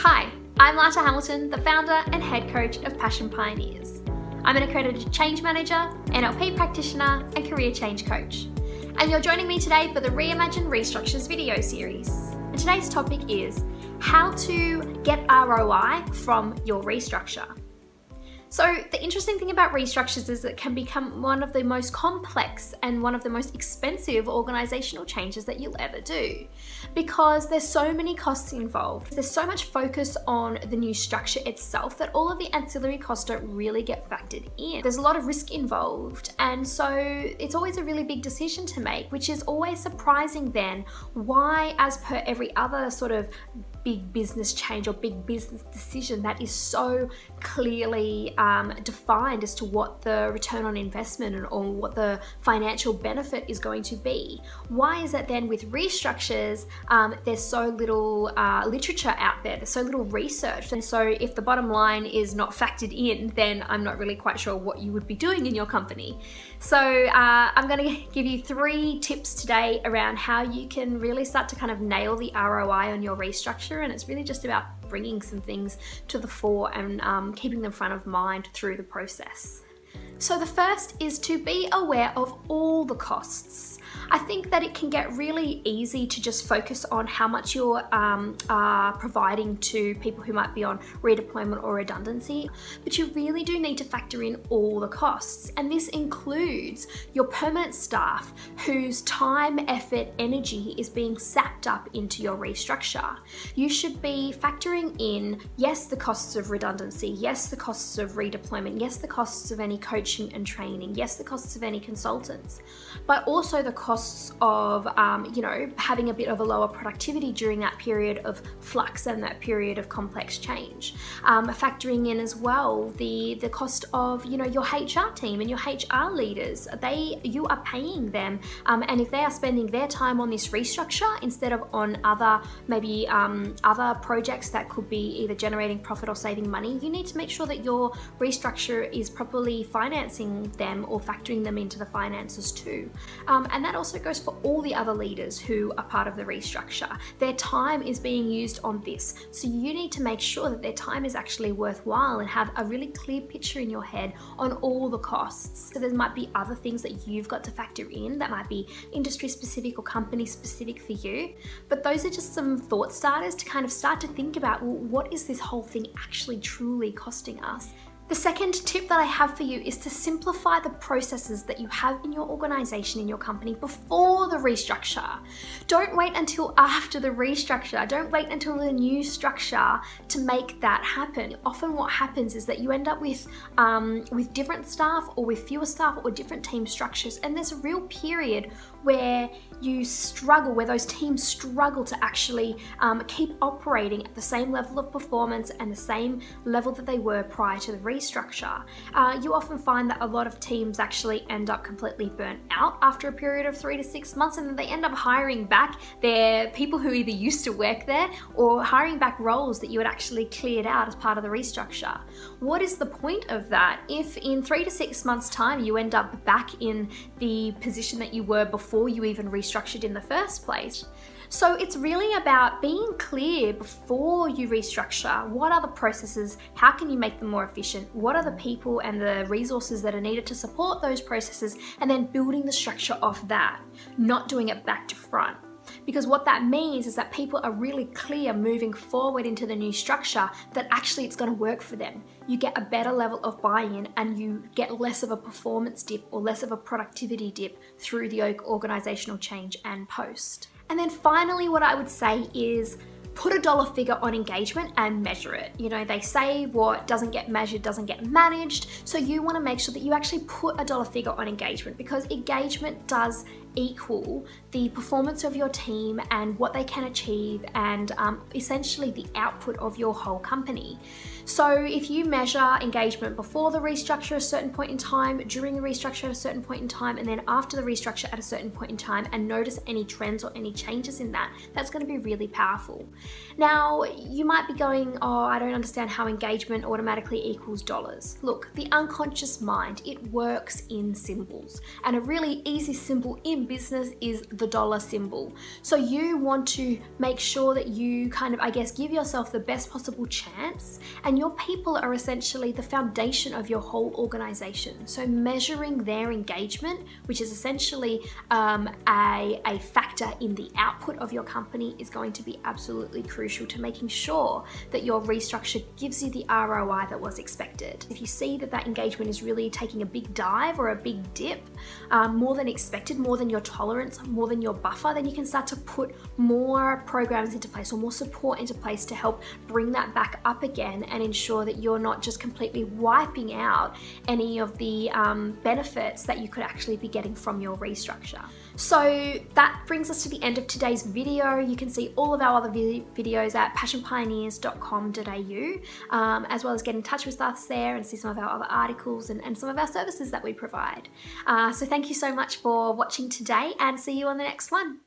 Hi, I'm Lata Hamilton, the founder and head coach of Passion Pioneers. I'm an accredited change manager, NLP practitioner, and career change coach. And you're joining me today for the Reimagine Restructures video series. And today's topic is how to get ROI from your restructure. So the interesting thing about restructures is that it can become one of the most complex and one of the most expensive organisational changes that you'll ever do, because there's so many costs involved. There's so much focus on the new structure itself that all of the ancillary costs don't really get factored in. There's a lot of risk involved, and so it's always a really big decision to make, which is always surprising then why, as per every other sort of big business change or big business decision that is so clearly defined as to what the return on investment or what the financial benefit is going to be. Why is that then with restructures there's so little literature out there, there's so little research, and so if the bottom line is not factored in, then I'm not really quite sure what you would be doing in your company. So I'm going to give you 3 tips today around how you can really start to kind of nail the ROI on your restructure, and it's really just about bringing some things to the fore and keeping them front of mind through the process. So the first is to be aware of all the costs. I think that it can get really easy to just focus on how much you're providing to people who might be on redeployment or redundancy, but you really do need to factor in all the costs. And this includes your permanent staff whose time, effort, energy is being sapped up into your restructure. You should be factoring in, yes, the costs of redundancy, yes, the costs of redeployment, yes, the costs of any coaching and training, yes, the costs of any consultants, but also the costs of having a bit of a lower productivity during that period of flux and that period of complex change. Factoring in as well the cost of your HR team and your HR leaders. You are paying them, and if they are spending their time on this restructure instead of on other projects that could be either generating profit or saving money, you need to make sure that your restructure is properly financing them or factoring them into the finances too. And that also goes for all the other leaders who are part of the restructure. Their time is being used on this, so you need to make sure that their time is actually worthwhile and have a really clear picture in your head on all the costs. So there might be other things that you've got to factor in that might be industry specific or company specific for you, but those are just some thought starters to kind of start to think about, well, what is this whole thing actually truly costing us? The second tip that I have for you is to simplify the processes that you have in your organization, in your company, before the restructure. Don't wait until after the restructure. Don't wait until the new structure to make that happen. Often what happens is that you end up with different staff or with fewer staff or different team structures, and there's a real period where you struggle, where those teams struggle to actually keep operating at the same level of performance and the same level that they were prior to the restructure. You often find that a lot of teams actually end up completely burnt out after a period of 3 to 6 months, and then they end up hiring back their people who either used to work there or hiring back roles that you had actually cleared out as part of the restructure. What is the point of that if in 3 to 6 months' time you end up back in the position that you were before you even restructured in the first place? So it's really about being clear before you restructure. What are the processes? How can you make them more efficient? What are the people and the resources that are needed to support those processes? And then building the structure of that, not doing it back to front. Because what that means is that people are really clear moving forward into the new structure that actually it's going to work for them. You get a better level of buy-in and you get less of a performance dip or less of a productivity dip through the organizational change and post. And then finally, what I would say is put a dollar figure on engagement and measure it. They say what doesn't get measured doesn't get managed. So you want to make sure that you actually put a dollar figure on engagement, because engagement does equal the performance of your team and what they can achieve and essentially the output of your whole company. So if you measure engagement before the restructure at a certain point in time, during the restructure at a certain point in time, and then after the restructure at a certain point in time, and notice any trends or any changes in that, that's going to be really powerful. Now, you might be going, oh, I don't understand how engagement automatically equals dollars. Look, the unconscious mind, it works in symbols, and a really easy symbol in business is the dollar symbol. So you want to make sure that you kind of, I guess, give yourself the best possible chance, and your people are essentially the foundation of your whole organization. So measuring their engagement, which is essentially a factor in the output of your company, is going to be absolutely crucial to making sure that your restructure gives you the ROI that was expected. If you see that engagement is really taking a big dive or a big dip, more than expected, more than your tolerance, more than your buffer, then you can start to put more programs into place or more support into place to help bring that back up again and ensure that you're not just completely wiping out any of the benefits that you could actually be getting from your restructure. So that brings us to the end of today's video. You can see all of our other videos at passionpioneers.com.au, as well as get in touch with us there and see some of our other articles and some of our services that we provide. So thank you so much for watching today, and see you on the next one.